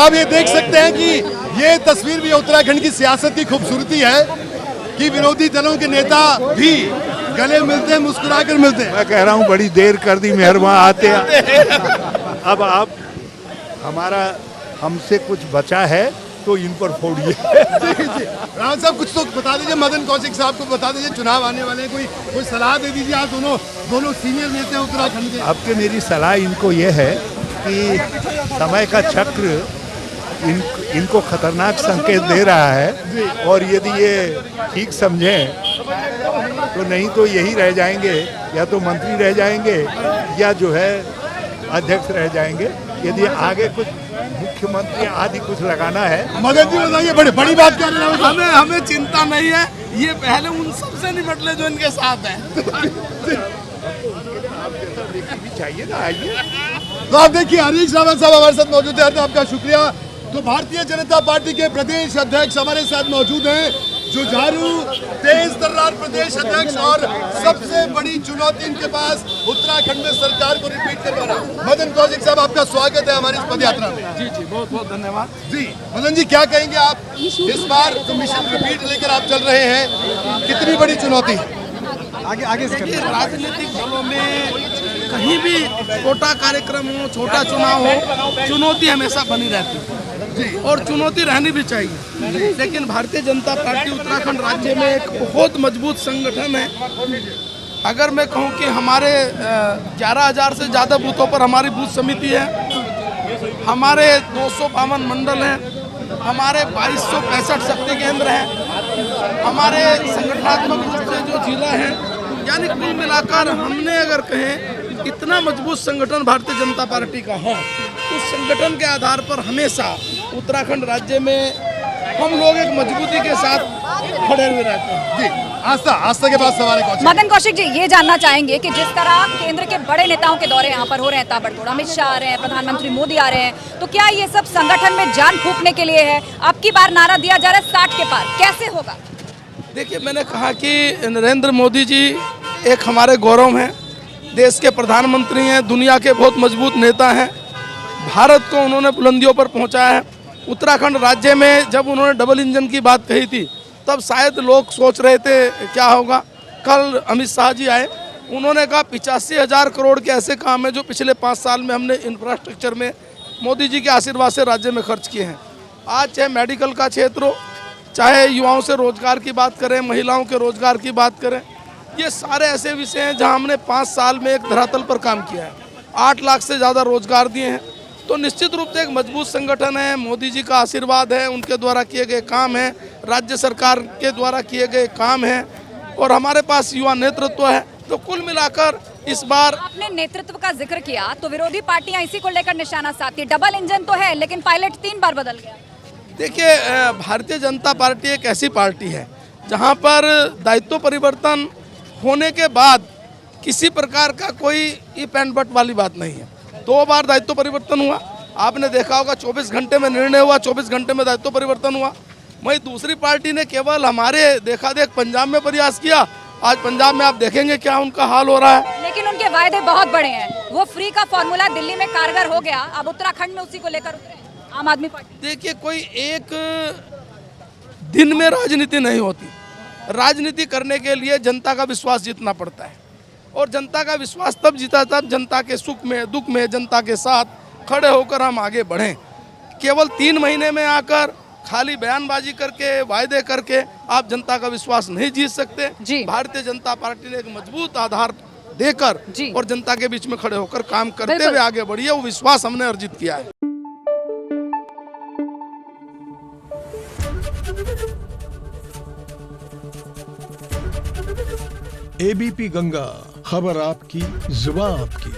आप ये देख सकते हैं कि ये तस्वीर भी उत्तराखंड की सियासत की खूबसूरती है कि विरोधी दलों के नेता भी गले मिलते हैं, मुस्कुराकर मिलते हैं। मैं कह रहा हूँ बड़ी देर कर दी मेहरबान आते अब आप हमारा हमसे कुछ बचा है तो इन पर फोड़िए। रावत साहब कुछ तो बता दीजिए, मदन कौशिक साहब को बता दीजिए, चुनाव आने वाले हैं, कोई सलाह दे दीजिए। आप दोनों सीनियर नेता हैं उत्तराखंड के। अब के मेरी सलाह इनको ये है कि समय का चक्र इनको खतरनाक संकेत दे रहा है और यदि ये ठीक समझें तो नहीं तो यही रह जाएंगे, या तो मंत्री रह जाएंगे या जो है अध्यक्ष रह जाएंगे। यदि आगे कुछ मुख्यमंत्री आदि कुछ लगाना है। मदन जी बताइए, बड़ी बात कर रहे हैं। हमें चिंता नहीं है, ये पहले उन सबसे निपट ले जो इनके साथ है। चाहिए ना, आइए। तो आप देखिए हरीश रावत साहब हमारे साथ मौजूद है, तो आपका शुक्रिया। तो भारतीय जनता पार्टी के प्रदेश अध्यक्ष हमारे साथ मौजूद हैं, जुझारू तेज तर्रार प्रदेश अध्यक्ष, और सबसे बड़ी चुनौती इनके पास उत्तराखंड में सरकार को रिपीट करवाना। मदन कौशिक साहब आपका स्वागत है हमारी इस पद यात्रा में। जी बहुत बहुत धन्यवाद। जी मदन जी, क्या कहेंगे आप इस बार जो मिशन रिपीट लेकर आप चल रहे हैं, कितनी बड़ी चुनौती? आगे राजनीतिक दलों में कहीं भी छोटा कार्यक्रम हो, छोटा चुनाव हो, चुनौती हमेशा बनी रहती है और चुनौती रहनी भी चाहिए। लेकिन भारतीय जनता पार्टी उत्तराखंड राज्य में एक बहुत मजबूत संगठन है। अगर मैं कहूं कि हमारे 11,000 से ज़्यादा बूथों पर हमारी बूथ समिति है, हमारे 252 मंडल हैं, हमारे 2265 शक्ति केंद्र हैं, हमारे संगठनात्मक रूप से जो जिला है, यानी कुल मिलाकर हमने अगर कहें इतना मजबूत संगठन भारतीय जनता पार्टी का है। उस संगठन के आधार पर हमेशा उत्तराखंड राज्य में हम लोग एक मजबूती के साथ खड़े हुए रहते हैं। जी आस्था के बाद सवाल है। मदन कौशिक जी, ये जानना चाहेंगे कि जिस तरह केंद्र के बड़े नेताओं के दौरे यहाँ पर हो रहे हैं, ताबड़तोड़ अमित शाह आ रहे हैं, प्रधानमंत्री मोदी आ रहे हैं, तो क्या ये सब संगठन में जान फूंकने के लिए है? अब की बार नारा दिया जा रहा है 60 के पार, कैसे होगा? देखिए, मैंने कहा कि नरेंद्र मोदी जी एक हमारे गौरव हैं, देश के प्रधानमंत्री हैं, दुनिया के बहुत मजबूत नेता हैं। भारत को उन्होंने बुलंदियों पर पहुंचाया है। उत्तराखंड राज्य में जब उन्होंने डबल इंजन की बात कही थी, तब शायद लोग सोच रहे थे क्या होगा। कल अमित शाह जी आए, उन्होंने कहा 85,000 करोड़ के ऐसे काम हैं जो पिछले 5 साल में हमने इंफ्रास्ट्रक्चर में मोदी जी के आशीर्वाद से राज्य में खर्च किए हैं। आज चाहे मेडिकल का क्षेत्र हो, चाहे युवाओं से रोजगार की बात करें, महिलाओं के रोजगार की बात करें, ये सारे ऐसे विषय हैं जहां हमने 5 साल में एक धरातल पर काम किया है। 8 लाख से ज़्यादा रोजगार दिए हैं। तो निश्चित रूप से एक मजबूत संगठन है, मोदी जी का आशीर्वाद है, उनके द्वारा किए गए काम हैं, राज्य सरकार के द्वारा किए गए काम हैं, और हमारे पास युवा नेतृत्व है। तो कुल मिलाकर इस बार आपने नेतृत्व का जिक्र किया, तो विरोधी पार्टियां इसी को लेकर निशाना साधती है। डबल इंजन तो है, लेकिन पायलट 3 बार बदल गया। देखिए, भारतीय जनता पार्टी एक ऐसी पार्टी है जहाँ पर दायित्व परिवर्तन होने के बाद किसी प्रकार का कोई इफ एंड बट वाली बात नहीं है। 2 बार दायित्व परिवर्तन हुआ, आपने देखा होगा। 24 घंटे में निर्णय हुआ, 24 घंटे में दायित्व परिवर्तन हुआ। वहीं दूसरी पार्टी ने केवल हमारे देखा देख पंजाब में प्रयास किया। आज पंजाब में आप देखेंगे क्या उनका हाल हो रहा है। लेकिन उनके वायदे बहुत बड़े हैं। वो फ्री का फॉर्मूला दिल्ली में कारगर हो गया, अब उत्तराखंड में उसी को लेकर उतरे आम आदमी पार्टी। देखिए, कोई एक दिन में राजनीति नहीं होती। राजनीति करने के लिए जनता का विश्वास जीतना पड़ता है, और जनता का विश्वास तब जीता तब जनता के सुख में दुख में जनता के साथ खड़े होकर हम आगे बढ़ें। केवल 3 महीने में आकर खाली बयानबाजी करके, वायदे करके आप जनता का विश्वास नहीं जीत सकते। भारतीय जनता पार्टी ने एक मजबूत आधार देकर और जनता के बीच में खड़े होकर काम करते हुए आगे बढ़ी है। वो विश्वास हमने अर्जित किया है। एबीपी गंगा, खबर आपकी, जुबान आपकी।